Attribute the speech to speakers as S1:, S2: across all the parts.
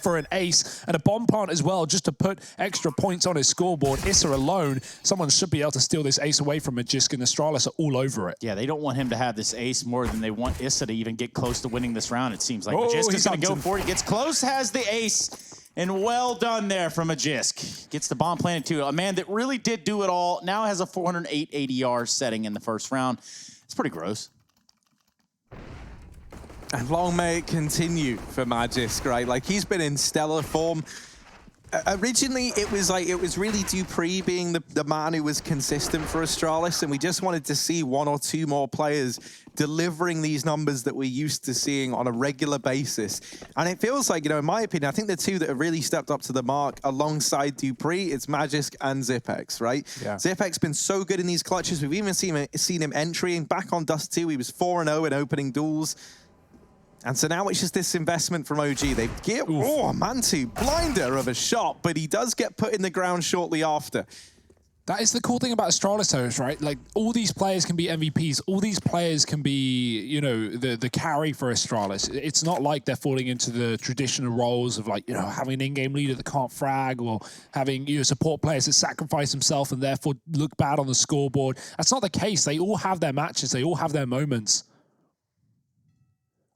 S1: for an ace and a bomb plant as well, just to put extra points on his scoreboard. Issa alone, someone should be able to steal this ace away from Magisk, and Astralis are all over it.
S2: Yeah, they don't want him to have this ace more than they want Issa to even get close to winning this round, it seems like. Magisk is going to go for it. He gets close, has the ace, and well done there from Magisk. Gets the bomb planted too. A man that really did do it all. Now has a 408 ADR setting in the first round. It's pretty gross.
S3: And long may it continue for Magisk, right? Like, he's been in stellar form. Originally, it was really Dupree being the man who was consistent for Astralis, and we just wanted to see one or two more players delivering these numbers that we're used to seeing on a regular basis. And it feels like, you know, in my opinion, I think the two that have really stepped up to the mark alongside Dupree, it's Magisk and Zipex, right? Yeah. Zipex been so good in these clutches. We've even seen him entering back on Dust 2. He was 4-0 in opening duels. And so now it's just this investment from OG. They get, Mantu, blinder of a shot, but he does get put in the ground shortly after.
S1: That is the cool thing about Astralis, right? Like, all these players can be MVPs. All these players can be, you know, the carry for Astralis. It's not like they're falling into the traditional roles of, like, you know, having an in-game leader that can't frag, or having, you know, support players that sacrifice themselves and therefore look bad on the scoreboard. That's not the case. They all have their matches. They all have their moments.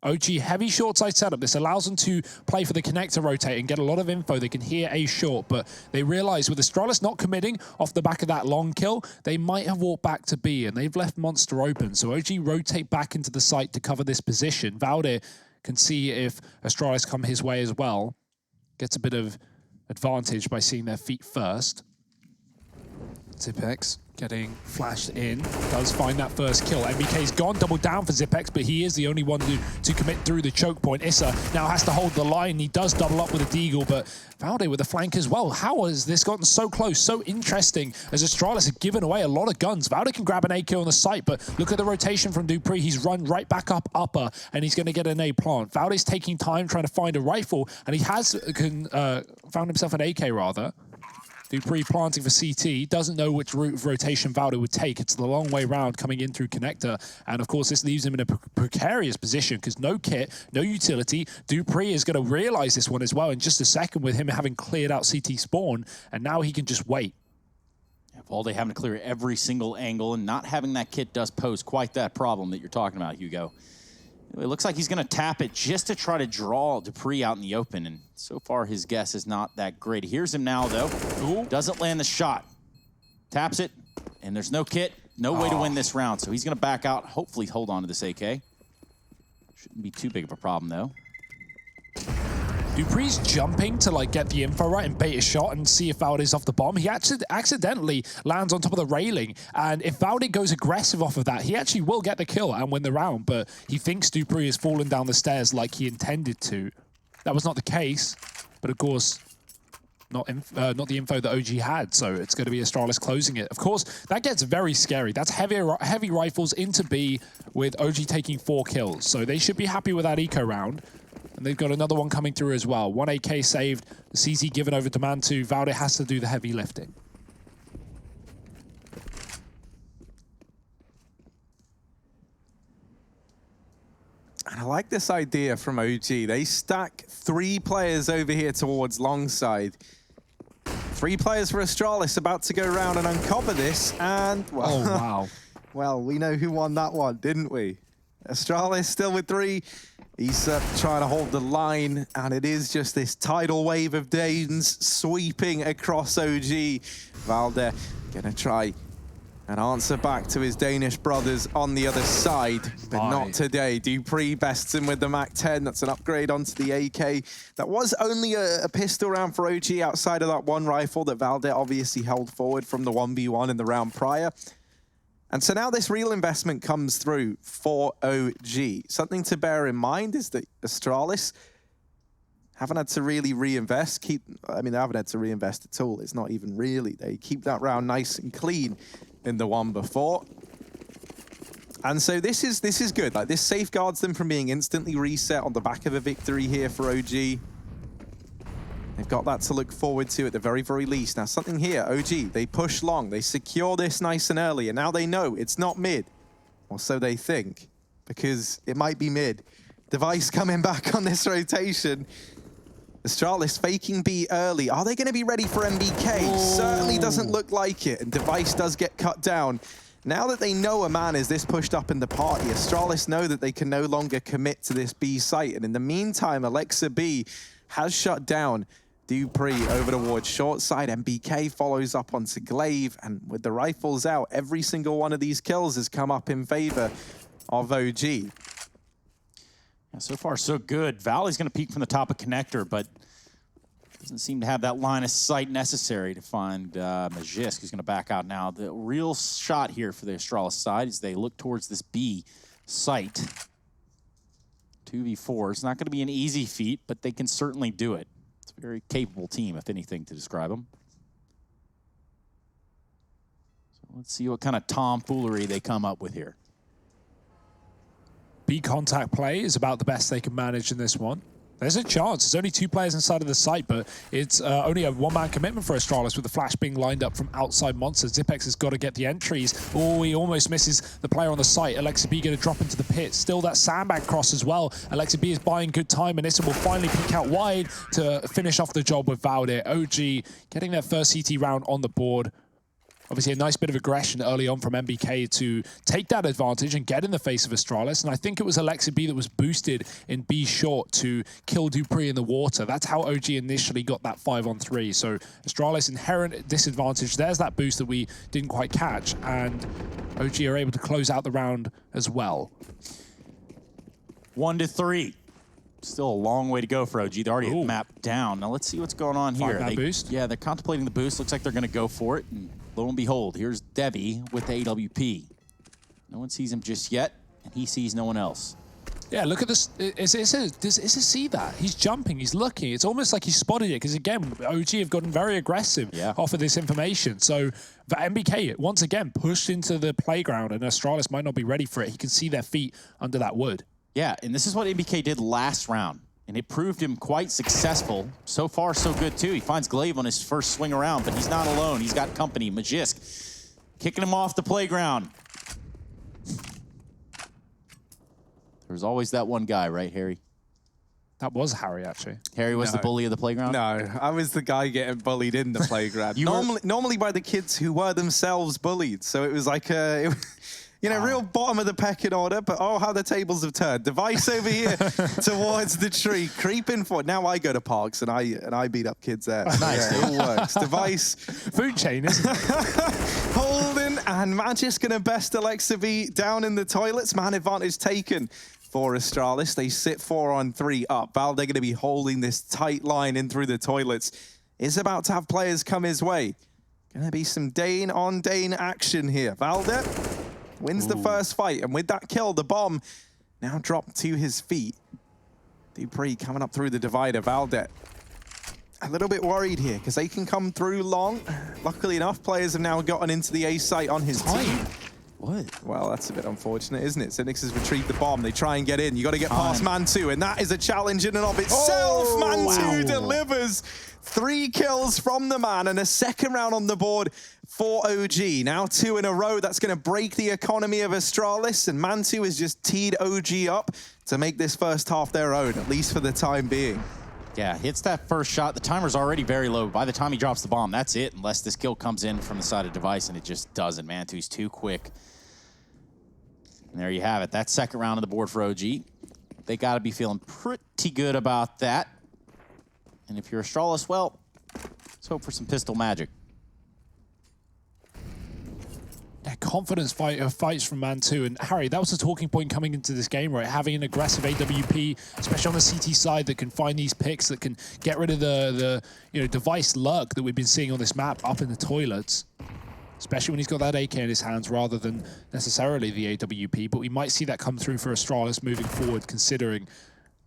S1: OG, heavy short side setup. This allows them to play for the connector rotate and get a lot of info. They can hear A short, but they realize with Astralis not committing off the back of that long kill, they might have walked back to B, and they've left Monster open. So OG rotate back into the site to cover this position. Valde can see if Astralis come his way as well. Gets a bit of advantage by seeing their feet first. Zipex getting flashed in, does find that first kill. MBK's gone, double down for Zipex, but he is the only one to commit through the choke point. Issa now has to hold the line. He does double up with a deagle, but Valde with the flank as well. How has this gotten so close, so interesting, as Astralis have given away a lot of guns? Valde can grab an AK on the site, but look at the rotation from Dupree. He's run right back up upper, and he's going to get an A plant. Valde's taking time trying to find a rifle, and he has found himself an AK rather. Dupree planting for CT, doesn't know which route of rotation Valde would take. It's the long way round coming in through connector. And of course, this leaves him in a precarious position because no kit, no utility. Dupree is going to realize this one as well in just a second with him having cleared out CT spawn. And now he can just wait.
S2: Yeah, Valde having to clear every single angle, and not having that kit does pose quite that problem that you're talking about, Hugo. It looks like he's going to tap it just to try to draw Dupree out in the open, and so far his guess is not that great. He hears him now, though. Ooh. Doesn't land the shot. Taps it, and there's no kit, no way to win this round, so he's going to back out, hopefully hold on to this AK. Shouldn't be too big of a problem, though.
S1: Dupree's jumping to like get the info right and bait a shot and see if Valde's off the bomb. He actually accidentally lands on top of the railing, and if Valde goes aggressive off of that, he actually will get the kill and win the round, but he thinks Dupree has fallen down the stairs like he intended to. That was not the case, but of course, not the info that OG had, so it's going to be Astralis closing it. Of course, that gets very scary. That's heavy rifles into B with OG taking 4 kills, so they should be happy with that eco round. And they've got another one coming through as well. 1 AK saved, the CZ given over to Mantu. Valde has to do the heavy lifting.
S3: And I like this idea from OG. They stack 3 players over here towards long side. 3 players for Astralis about to go around and uncover this. And, well,
S1: oh, wow.
S3: Well, we know who won that one, didn't we? Astralis still with 3. He's trying to hold the line, and it is just this tidal wave of Danes sweeping across OG. Valde gonna try and answer back to his Danish brothers on the other side, but not today. Dupree bests him with the MAC-10. That's an upgrade onto the AK. That was only a pistol round for OG outside of that one rifle that Valde obviously held forward from the 1v1 in the round prior. And so now this real investment comes through for OG. Something to bear in mind is that Astralis haven't had to really reinvest. I mean, they haven't had to reinvest at all. It's not even really. They keep that round nice and clean in the one before. And so this is good. Like, this safeguards them from being instantly reset on the back of a victory here for OG. They've got that to look forward to at the very, very least. Now, something here, OG, they push long. They secure this nice and early, and now they know it's not mid. Or so they think, because it might be mid. Device coming back on this rotation. Astralis faking B early. Are they going to be ready for MBK?
S1: Ooh.
S3: Certainly doesn't look like it. And Device does get cut down. Now that they know a man is this pushed up in the party, Astralis know that they can no longer commit to this B site. And in the meantime, Alexa B has shut down Dupree over towards short side. MBK follows up onto Glaive. And with the rifles out, every single one of these kills has come up in favor of OG.
S2: Yeah, so far, so good. Valley's going to peek from the top of connector, but doesn't seem to have that line of sight necessary to find Magisk, who's going to back out now. The real shot here for the Astralis side is they look towards this B site. 2v4. It's not going to be an easy feat, but they can certainly do it. It's a very capable team, if anything, to describe them. So let's see what kind of tomfoolery they come up with here.
S1: B contact play is about the best they can manage in this one. There's a chance. There's only 2 players inside of the site, but it's only a 1-man commitment for Astralis with the flash being lined up from outside Monster. Zipex has got to get the entries. Oh, he almost misses the player on the site. Alexa B going to drop into the pit. Still that sandbag cross as well. Alexa B is buying good time, and Issa will finally peek out wide to finish off the job with Valdir. OG getting their first CT round on the board. Obviously, a nice bit of aggression early on from MBK to take that advantage and get in the face of Astralis. And I think it was Alexa B that was boosted in B short to kill Dupree in the water. That's how OG initially got that 5-on-3. So Astralis inherent disadvantage. There's that boost that we didn't quite catch. And OG are able to close out the round as well.
S2: 1-3. Still a long way to go for OG. They already have mapped down. Now let's see what's going on here.
S1: Find that boost?
S2: Yeah, they're contemplating the boost. Looks like they're going to go for it. And lo and behold, here's Devi with the AWP. No one sees him just yet, and he sees no one else.
S1: Yeah, look at this. Does Issa see that? He's jumping, he's looking. It's almost like he spotted it, because again, OG have gotten very aggressive off of this information. So the MBK, once again, pushed into the playground, and Astralis might not be ready for it. He can see their feet under that wood. Yeah,
S2: and this is what MBK did last round, and it proved him quite successful. So far, so good, too. He finds Glaive on his first swing around, but he's not alone. He's got company. Magisk kicking him off the playground. There's always that one guy, right, Harry?
S1: That was Harry, actually.
S2: Harry was the bully of the playground?
S3: No, I was the guy getting bullied in the playground. Normally by the kids who were themselves bullied. So it was like a... You know, real bottom of the pecking order, but oh, how the tables have turned. Device over here towards the tree, creeping forward. Now I go to parks and I beat up kids there.
S2: Nice,
S3: yeah, it works. Device.
S1: Food chain, isn't it?
S3: Holden and Magisk gonna best Alexa B down in the toilets. Man advantage taken for Astralis. They sit 4-on-3 up. Valdir gonna be holding this tight line in through the toilets. Is about to have players come his way. Gonna be some Dane on Dane action here. Valdir wins the first fight, and with that kill, the bomb now dropped to his feet. Dupree coming up through the divider. Valdir a little bit worried here, because they can come through long. Luckily enough, players have now gotten into the A site on his team.
S2: What?
S3: Well, that's a bit unfortunate, isn't it? Zinix has retrieved the bomb. They try and get in. You got to get past Man2, and that is a challenge in and of itself. Man2 delivers 3 kills from the man, and a second round on the board for OG. Now 2 in a row. That's going to break the economy of Astralis, and Man2 has just teed OG up to make this first half their own, at least for the time being.
S2: Yeah, hits that first shot. The timer's already very low. By the time he drops the bomb, that's it, unless this kill comes in from the side of Device, and it just doesn't. Man2's too quick. And there you have it. That second round on the board for OG. They got to be feeling pretty good about that. And if you're Astralis, well, let's hope for some pistol magic.
S1: Yeah, confidence fights from Man2. And Harry, that was the talking point coming into this game, right? Having an aggressive AWP, especially on the CT side, that can find these picks, that can get rid of the Device lurk that we've been seeing on this map up in the toilets. Especially when he's got that AK in his hands rather than necessarily the AWP. But we might see that come through for Astralis moving forward, considering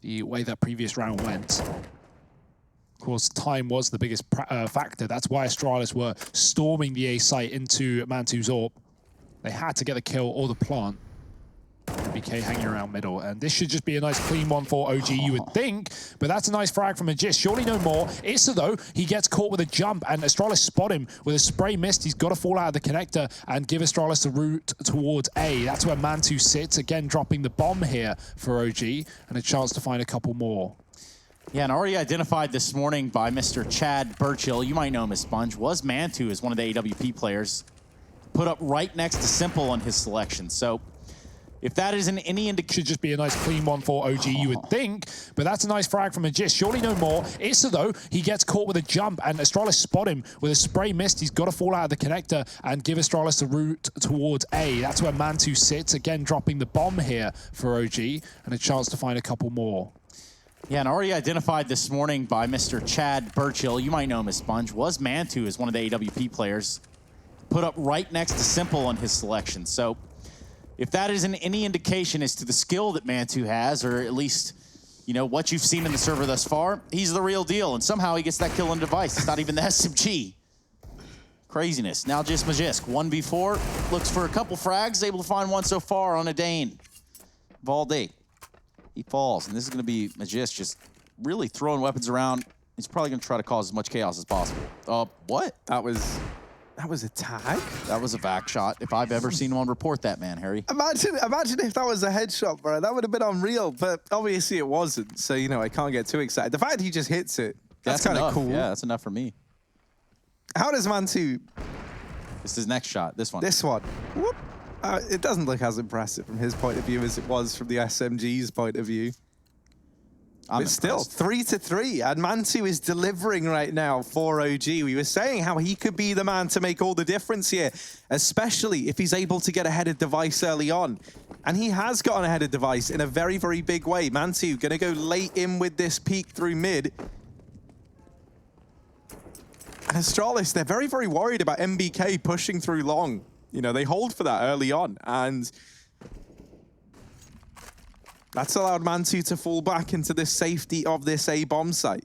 S1: the way that previous round went. Of course, time was the biggest factor. That's why Astralis were storming the A site into Man2's AWP. They had to get the kill or the plant. MBK hanging around middle, and this should just be a nice clean one for OG, you would think, but that's a nice frag from Magisk. Surely no more. Issa, though, he gets caught with a jump, and Astralis spot him with a spray mist. He's got to fall out of the connector and give Astralis the route towards A. That's where Man2 sits, again dropping the bomb here for OG, and a chance to find a couple more.
S2: Yeah, and already identified this morning by Mr. Chad Burchill, you might know him as Sponge, was Mantu as one of the AWP players. Put up right next to Simple on his selection. So if that isn't any indication...
S1: Should just be a nice clean one for OG, you would think. But that's a nice frag from Magist. Surely no more. Issa, though, he gets caught with a jump, and Astralis spot him with a spray mist. He's got to fall out of the connector and give Astralis the route towards A. That's where Mantu sits. Again, dropping the bomb here for OG, and a chance to find a couple more.
S2: Yeah, and already identified this morning by Mr. Chad Burchill, you might know him as Sponge, was Mantu as one of the AWP players. Put up right next to Simple on his selection. So if that isn't any indication as to the skill that Mantu has, or at least, you know, what you've seen in the server thus far, he's the real deal. And somehow he gets that kill on device. It's not even the SMG. Craziness. Now just Magisk. 1v4. Looks for a couple frags. Able to find one so far on a Dane. Valde. He falls. And this is going to be Magisk just really throwing weapons around. He's probably going to try to cause as much chaos as possible. What?
S3: That was a tag?
S2: That was a back shot. If I've ever seen one, report that, man, Harry.
S3: Imagine if that was a headshot, bro. That would have been unreal, but obviously it wasn't. So, you know, I can't get too excited. The fact he just hits it, that's kind of cool.
S2: Yeah, that's enough for me.
S3: How does Mantu...
S2: This is his next shot, this one.
S3: This one. Whoop. It doesn't look as impressive from his point of view as it was from the SMG's point of view. But still, 3-3, and Mantu is delivering right now for OG. We were saying how he could be the man to make all the difference here, especially if he's able to get ahead of device early on. And he has gotten ahead of device in a very, very big way. Mantu going to go late in with this peek through mid. And Astralis, they're very, very worried about MBK pushing through long. You know, they hold for that early on, and that's allowed Mantu to fall back into the safety of this A bomb site.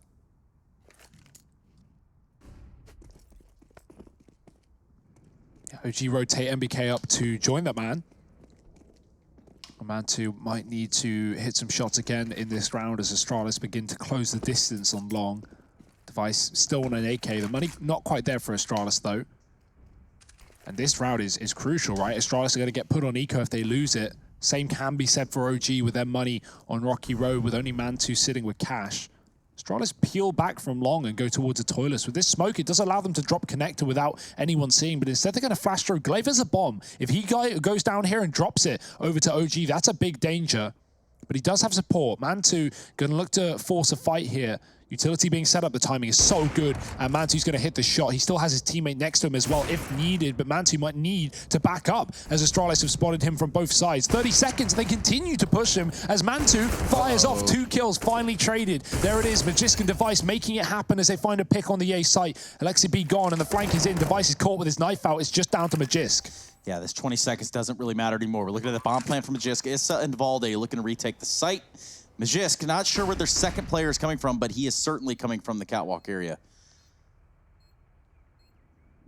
S1: OG rotate MBK up to join that man. Mantu might need to hit some shots again in this round as Astralis begin to close the distance on long. Device still on an AK. The money not quite there for Astralis, though. And this round is crucial, right? Astralis are going to get put on eco if they lose it. Same can be said for OG with their money on Rocky Road with only Mantu sitting with cash. Astralis peel back from long and go towards the toilets. With this smoke, it does allow them to drop connector without anyone seeing, but instead they're going to flash through. Glaver's a bomb. If he goes down here and drops it over to OG, that's a big danger. But he does have support. Mantu going to look to force a fight here. Utility being set up, the timing is so good, and Mantu's going to hit the shot. He still has his teammate next to him as well if needed, but Mantu might need to back up as Astralis have spotted him from both sides. 30 seconds, and they continue to push him as Mantu fires off 2 kills, finally traded. There it is, Magisk and Device making it happen as they find a pick on the A site. Alexi B gone, and the flank is in. Device is caught with his knife out. It's just down to Magisk.
S2: Yeah, this 20 seconds doesn't really matter anymore. We're looking at the bomb plan from Magisk. Issa and Valde looking to retake the site. Magisk, not sure where their second player is coming from, but he is certainly coming from the catwalk area.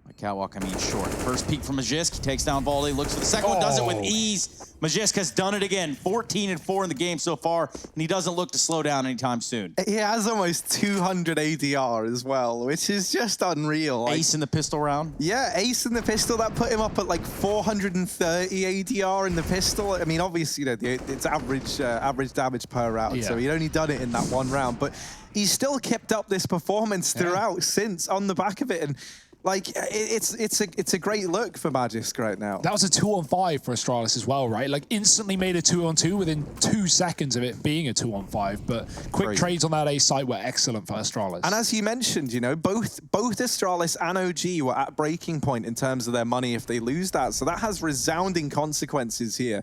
S2: By catwalk, I mean short. First peek from Magisk, he takes down Valde, looks for the second one, does it with ease. Magisk has done it again, 14-4 in the game so far, and he doesn't look to slow down anytime soon.
S3: He has almost 200 ADR as well, which is just unreal.
S2: Ace in the pistol round?
S3: Yeah, ace in the pistol. That put him up at like 430 ADR in the pistol. I mean, obviously, you know, it's average damage per round, so he'd only done it in that one round, but he's still kept up this performance throughout since on the back of it, and like, it's a great look for Magisk right now.
S1: That was a 2-on-5 for Astralis as well, right? Like, instantly made a 2-on-2 within 2 seconds of it being a 2-on-5. But quick trades on that A site were excellent for Astralis.
S3: And as you mentioned, you know, both Astralis and OG were at breaking point in terms of their money if they lose that. So that has resounding consequences here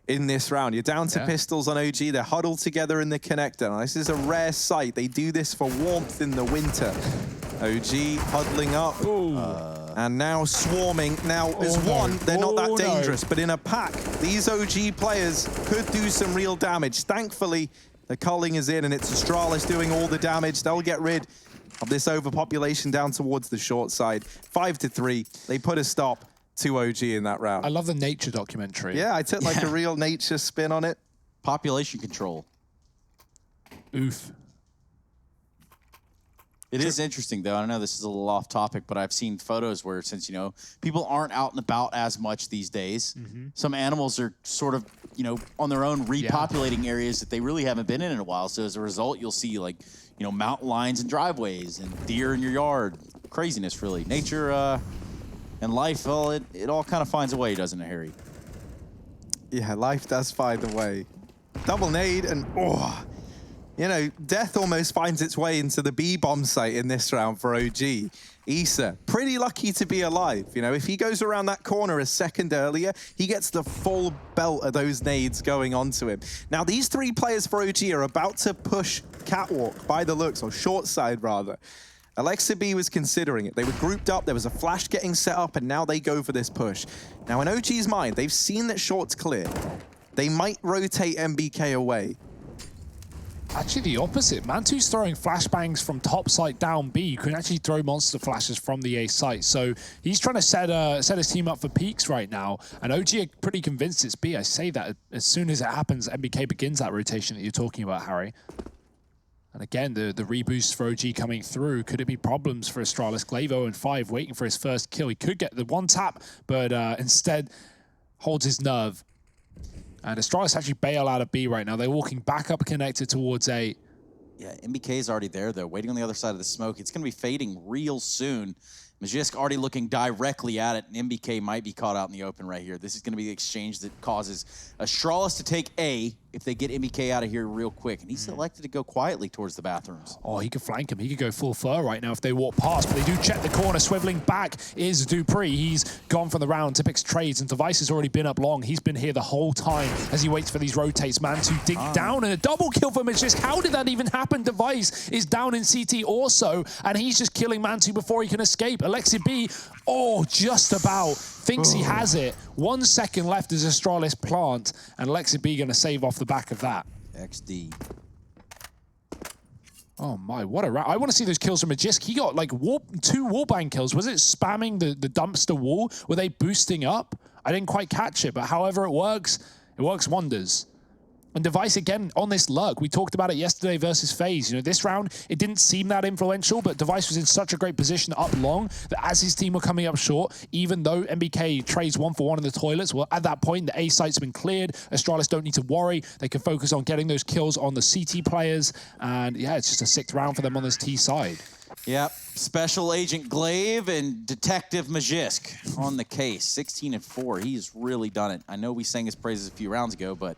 S3: in this round. You're down to pistols on OG. They're huddled together in the connector. Now, this is a rare sight. They do this for warmth in the winter. OG huddling up. And now swarming. Now, as one, they're not that dangerous. But in a pack, these OG players could do some real damage. Thankfully, the culling is in, and it's Astralis doing all the damage. They'll get rid of this overpopulation down towards the short side. 5-3. They put a stop to OG in that round.
S1: I love the nature documentary.
S3: Yeah, I took like a real nature spin on it.
S2: Population control.
S1: Oof.
S2: It is interesting, though. I know this is a little off topic, but I've seen photos where, since, you know, people aren't out and about as much these days, some animals are sort of, you know, on their own repopulating areas that they really haven't been in a while. So as a result, you'll see, like, you know, mountain lions and driveways and deer in your yard. Craziness, really. Nature and life, well, it all kind of finds a way, doesn't it, Harry?
S3: Yeah, life does find a way. Double nade and, oh, you know, death almost finds its way into the B-bomb site in this round for OG. Issa, pretty lucky to be alive. You know, if he goes around that corner a second earlier, he gets the full belt of those nades going onto him. Now, these three players for OG are about to push catwalk by the looks, or short side rather. Alexa B was considering it. They were grouped up, there was a flash getting set up, and now they go for this push. Now, in OG's mind, they've seen that short's clear. They might rotate MBK away.
S1: Actually, the opposite. Mantu's throwing flashbangs from top site down B. You can actually throw monster flashes from the A site. So he's trying to set his team up for peaks right now. And OG are pretty convinced it's B. I say that as soon as it happens, MBK begins that rotation that you're talking about, Harry. And again, the reboost for OG coming through. Could it be problems for Astralis? Glaive and 5 waiting for his first kill. He could get the one tap, but instead holds his nerve. And Astralis actually bail out of B right now. They're walking back up connected towards A.
S2: Yeah, MBK is already there, though, waiting on the other side of the smoke. It's going to be fading real soon. Magisk already looking directly at it, and MBK might be caught out in the open right here. This is going to be the exchange that causes Astralis to take A if they get MBK out of here real quick. And he selected to go quietly towards the bathrooms.
S1: Oh, he could flank him. He could go full fur right now if they walk past, but they do check the corner. Swiveling back is Dupree. He's gone from the round. Tipix trades, and Device has already been up long. He's been here the whole time as he waits for these rotates. Mantu dig down, and a double kill for Magisk. How did that even happen? Device is down in CT also, and he's just killing Mantu before he can escape. Alexi B, oh, just about. Thinks he has it. 1 second left as Astralis plant, and Alexi B gonna save off the back of that.
S2: XD.
S1: Oh my, what a round. I want to see those kills from Magisk. He got like 2 wallbang kills. Was it spamming the dumpster wall? Were they boosting up? I didn't quite catch it, but however it works wonders. And Device, again, on this lurk. We talked about it yesterday versus FaZe. You know, this round, it didn't seem that influential, but Device was in such a great position up long that as his team were coming up short, even though MBK trades 1-for-1 in the toilets, well, at that point, the A site's been cleared. Astralis don't need to worry. They can focus on getting those kills on the CT players. And yeah, it's just a 6th round for them on this T side.
S2: Yep, Special Agent Glaive and Detective Magisk on the case. 16-4, he's really done it. I know we sang his praises a few rounds ago, but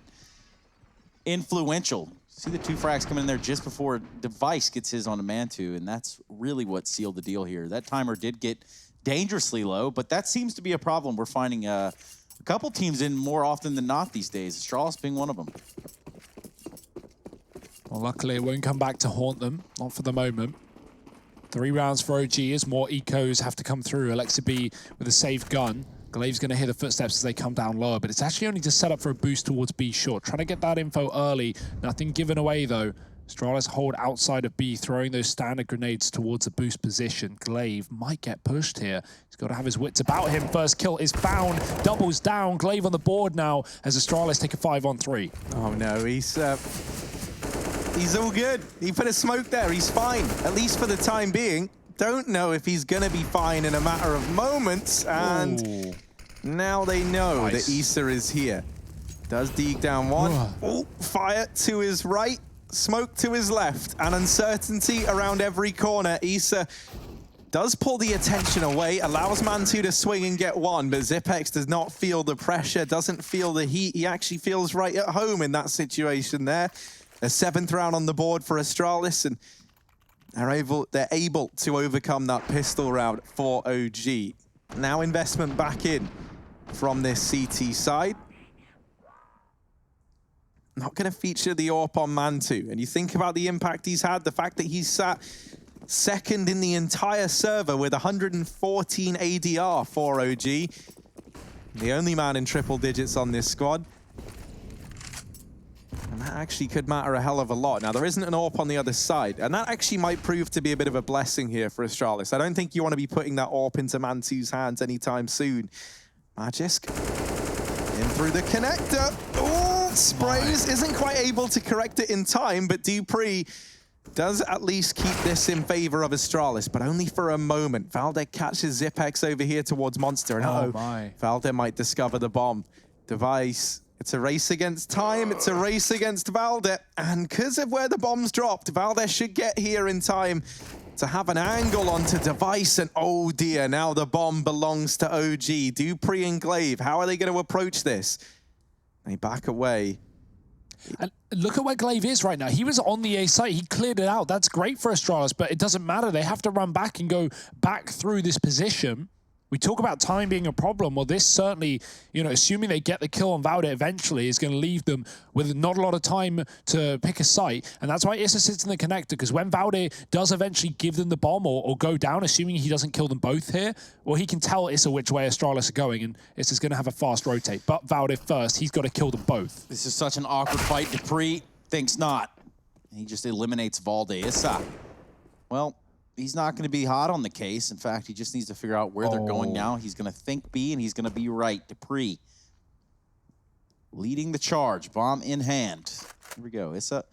S2: influential. See the 2 frags coming in there just before Device gets his on a Mantu, and that's really what sealed the deal here. That timer did get dangerously low, but that seems to be a problem we're finding a couple teams in more often than not these days, Astralis being one of them.
S1: Well, luckily it won't come back to haunt them, not for the moment. 3 rounds for OG as more ecos have to come through. Alexa B with a safe gun. Glaive's going to hear the footsteps as they come down lower, but it's actually only to set up for a boost towards B short. Trying to get that info early. Nothing given away, though. Astralis hold outside of B, throwing those standard grenades towards a boost position. Glaive might get pushed here. He's got to have his wits about him. First kill is found. Doubles down. Glaive on the board now as Astralis take a 5-on-3.
S3: Oh, no. He's all good. He put a smoke there. He's fine, at least for the time being. Don't know if he's going to be fine in a matter of moments, and now they know that Issa is here. Does dig down one. Oh, fire to his right, smoke to his left, and uncertainty around every corner. Issa does pull the attention away, allows Mantu to swing and get one, but Zipex does not feel the pressure, doesn't feel the heat. He actually feels right at home in that situation there. A 7th round on the board for Astralis, and they're able to overcome that pistol round for OG. Now investment back in from this CT side. Not going to feature the AWP on Mantu. And you think about the impact he's had, the fact that he's sat 2nd in the entire server with 114 ADR for OG. The only man in triple digits on this squad. And that actually could matter a hell of a lot. Now, there isn't an AWP on the other side, and that actually might prove to be a bit of a blessing here for Astralis. I don't think you want to be putting that AWP into Mantu's hands anytime soon. Magisk in through the connector. Oh, sprays, isn't quite able to correct it in time, but Dupree does at least keep this in favor of Astralis, but only for a moment. Valde catches Zipex over here towards Monster, and
S1: Oh my.
S3: Valde might discover the bomb. Device, it's a race against time, it's a race against Valde, and because of where the bomb's dropped, Valde should get here in time to have an angle onto Device, and oh dear, now the bomb belongs to OG. Dupree and Glaive, how are they going to approach this? They back away.
S1: And look at where Glaive is right now. He was on the A site. He cleared it out. That's great for Astralis, but it doesn't matter. They have to run back and go back through this position. We talk about time being a problem. Well, this certainly, you know, assuming they get the kill on Valde eventually, is going to leave them with not a lot of time to pick a site. And that's why Issa sits in the connector, because when Valde does eventually give them the bomb or go down, assuming he doesn't kill them both here, well, he can tell Issa which way Astralis are going, and Issa's going to have a fast rotate. But Valde first, he's got to kill them both.
S2: This is such an awkward fight. Dupree thinks not. He just eliminates Valde. Issa, well, he's not going to be hot on the case. In fact, he just needs to figure out where they're going now. He's going to think B, and he's going to be right. Dupree leading the charge, bomb in hand. Here we go. Issa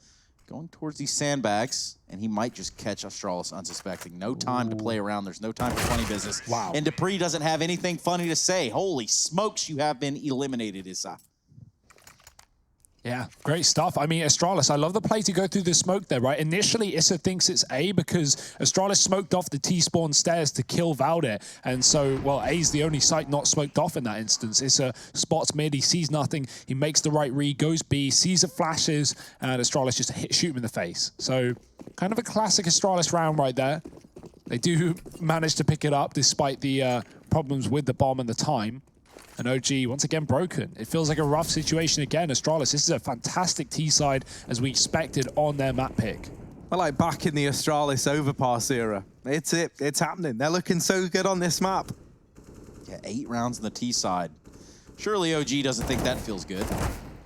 S2: going towards these sandbags, and he might just catch Astralis unsuspecting. No time to play around. There's no time for funny business.
S1: Wow.
S2: And Dupree doesn't have anything funny to say. Holy smokes, you have been eliminated, Issa.
S1: Yeah, great stuff. I mean, Astralis, I love the play to go through the smoke there, right? Initially, Issa thinks it's A because Astralis smoked off the T-spawn stairs to kill Valde. And so, well, A's the only site not smoked off in that instance. Issa spots mid, he sees nothing, he makes the right read, goes B, sees the flashes, and Astralis just shoot him in the face. So, kind of a classic Astralis round right there. They do manage to pick it up despite the problems with the bomb and the time. And OG, once again, broken. It feels like a rough situation again. Astralis, this is a fantastic T-side, as we expected on their map pick.
S3: Well, like back in the Astralis Overpass era. It's happening. They're looking so good on this map.
S2: Yeah, 8 rounds on the T side. Surely OG doesn't think that feels good.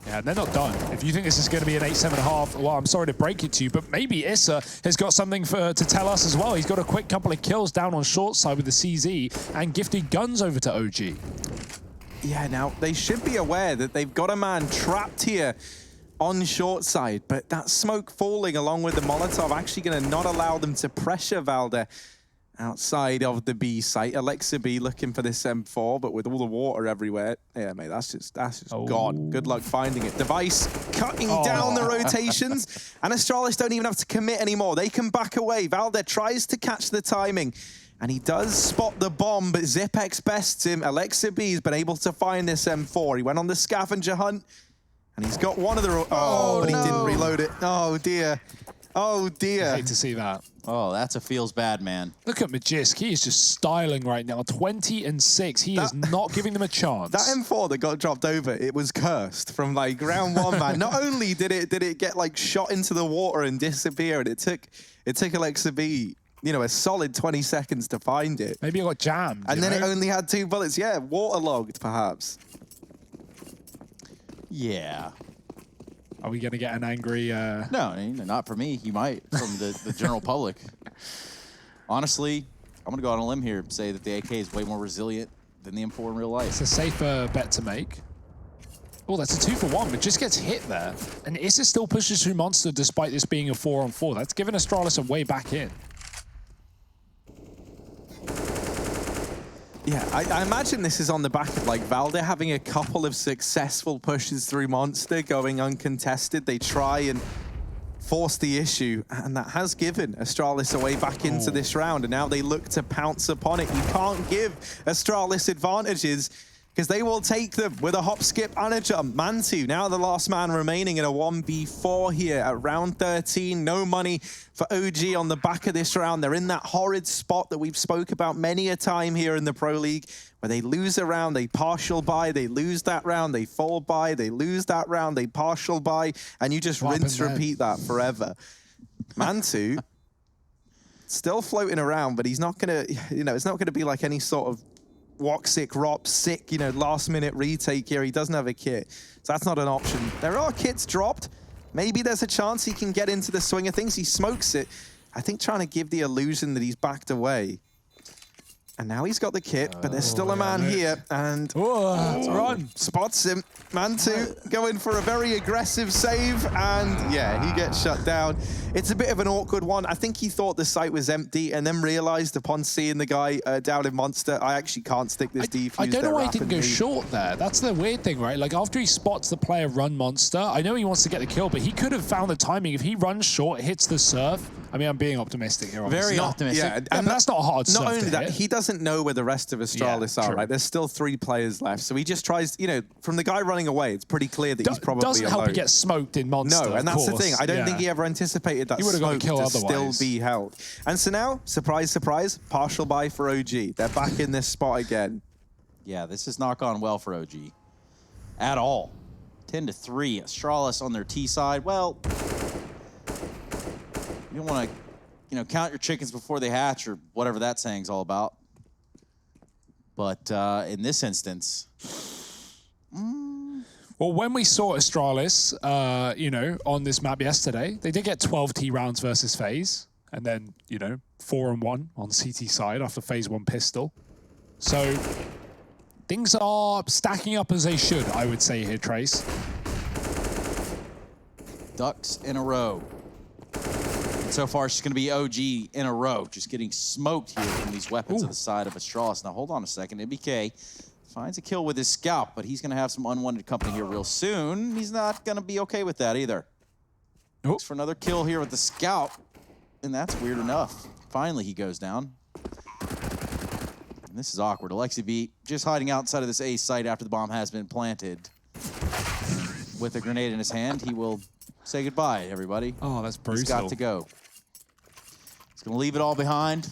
S1: Yeah, they're not done. If you think this is going to be an 8-7.5, well, I'm sorry to break it to you, but maybe Issa has got something to tell us as well. He's got a quick couple of kills down on short side with the CZ and gifted guns over to OG.
S3: Yeah, now, they should be aware that they've got a man trapped here on short side, but that smoke falling along with the Molotov actually going to not allow them to pressure Valde outside of the B site. Alexa B looking for this M4, but with all the water everywhere. Yeah, mate, that's just gone. Good luck finding it. Device cutting down the rotations, and Astralis don't even have to commit anymore. They can back away. Valde tries to catch the timing, and he does spot the bomb, but Zipex bests him. Alexa B's been able to find this M4. He went on the scavenger hunt, and he's got one of the... but he didn't reload it. Oh, dear. Oh, dear.
S1: I hate to see that.
S2: Oh, that's a feels bad, man.
S1: Look at Magisk. He is just styling right now. 20-6. He is not giving them a chance.
S3: That M4 that got dropped over, it was cursed from like round 1, man. Not only did it get like shot into the water and disappear, and it took Alexa B, you know, a solid 20 seconds to find it.
S1: Maybe it got jammed.
S3: And then it only had 2 bullets. Yeah, waterlogged, perhaps.
S2: Yeah.
S1: Are we going to get an angry...
S2: No, not for me. You might, from the general public. Honestly, I'm going to go on a limb here and say that the AK is way more resilient than the M4 in real life.
S1: It's a safer bet to make. Oh, that's a 2-for-1, but just gets hit there. And Issa still pushes through Monster despite this being a 4-on-4. That's given Astralis a way back in.
S3: Yeah, I imagine this is on the back of like Valde having a couple of successful pushes through Monster, going uncontested. They try and force the issue, and that has given Astralis a way back into this round, and now they look to pounce upon it. You can't give Astralis advantages, because they will take them with a hop, skip, and a jump. Mantu, now the last man remaining in a 1v4 here at round 13. No money for OG on the back of this round. They're in that horrid spot that we've spoke about many a time here in the Pro League, where they lose a round, they partial buy, they lose that round, they fall buy, they lose that round, they partial buy, and you just rinse, repeat that forever. Mantu, still floating around, but he's not gonna, you know, it's not gonna be like any sort of Woxic, Rop, sick, you know, last-minute retake here. He doesn't have a kit, so that's not an option. There are kits dropped. Maybe there's a chance he can get into the swing of things. He smokes it. I think trying to give the illusion that he's backed away. And now he's got the kit, but there's still a man here, and
S1: run.
S3: Spots him. Man 2 going for a very aggressive save, and yeah, he gets shut down. It's a bit of an awkward one. I think he thought the site was empty and then realized upon seeing the guy down in Monster, I actually can't stick this defuse.
S1: I don't know
S3: there
S1: why he didn't go
S3: rapidly.
S1: short there. That's the weird thing, right? Like, after he spots the player run Monster, I know he wants to get the kill, but he could have found the timing. If he runs short, hits the surf. I mean, I'm being optimistic here, obviously.
S2: Very optimistic.
S3: Yeah,
S1: And that's not a hard surf
S3: Not only
S1: to
S3: that,
S1: hit.
S3: he doesn't know where the rest of Astralis are,
S1: true.
S3: right? There's still 3 players left, so he just tries, you know, from the guy running away, it's pretty clear that he's probably
S1: Doesn't help
S3: alone.
S1: he get smoked in Monster,
S3: No, and
S1: of
S3: that's the
S1: course.
S3: thing. I don't think he ever anticipated that
S1: He would've got a
S3: smoke
S1: kill
S3: to
S1: otherwise.
S3: still be held. And so now, surprise, surprise, partial buy for OG. They're back in this spot again.
S2: Yeah, this has not gone well for OG at all. 10-3. Astralis on their T side. Well, you don't want to, you know, count your chickens before they hatch, or whatever that saying's all about. But in this instance,
S1: Well, when we saw Astralis, you know, on this map yesterday, they did get 12 T rounds versus FaZe, and then, you know, 4-1 on CT side after FaZe 1 pistol. So things are stacking up as they should, I would say here, Trace.
S2: ducks in a row. And so far, it's going to be OG in a row, just getting smoked here from these weapons to the side of Astralis. Now, hold on a second. MBK finds a kill with his scalp, but he's going to have some unwanted company here real soon. He's not going to be okay with that either. Looks for another kill here with the scout, and that's weird enough. Finally, he goes down. And this is awkward. Alexi B just hiding outside of this A site after the bomb has been planted. With a grenade in his hand, he will say goodbye, everybody.
S1: Oh, that's brutal.
S2: He's got to go. He's going to leave it all behind.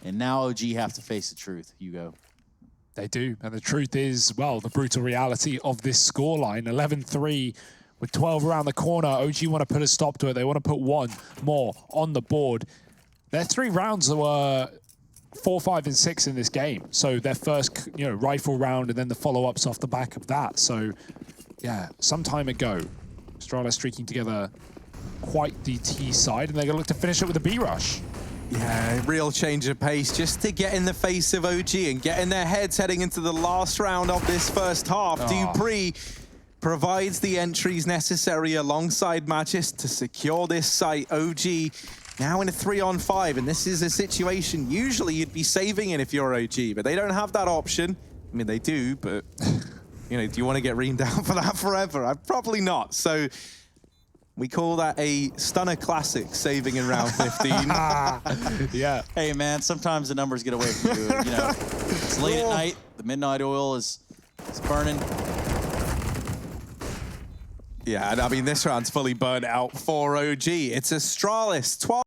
S2: And now OG have to face the truth, Hugo.
S1: They do. And the truth is, well, the brutal reality of this scoreline, 11-3 with 12 around the corner. OG want to put a stop to it. They want to put one more on the board. Their 3 rounds were 4, 5, and 6 in this game. So their first, you know, rifle round and then the follow-ups off the back of that. So, yeah, some time ago, Astralis streaking together quite the T side, and they're going to look to finish it with a B rush.
S3: Yeah, real change of pace just to get in the face of OG and get in their heads heading into the last round of this first half. Dupree provides the entries necessary alongside Magis to secure this site. OG now in a 3-on-5, and this is a situation usually you'd be saving in if you're OG, but they don't have that option. I mean, they do, but you know, do you want to get reamed down for that forever? Probably not. So we call that a stunner classic, saving in round 15.
S1: Yeah.
S2: Hey, man, sometimes the numbers get away from you. You know, it's late at night. The midnight oil is burning.
S3: Yeah, and I mean, this round's fully burnt out for OG. It's Astralis, 12.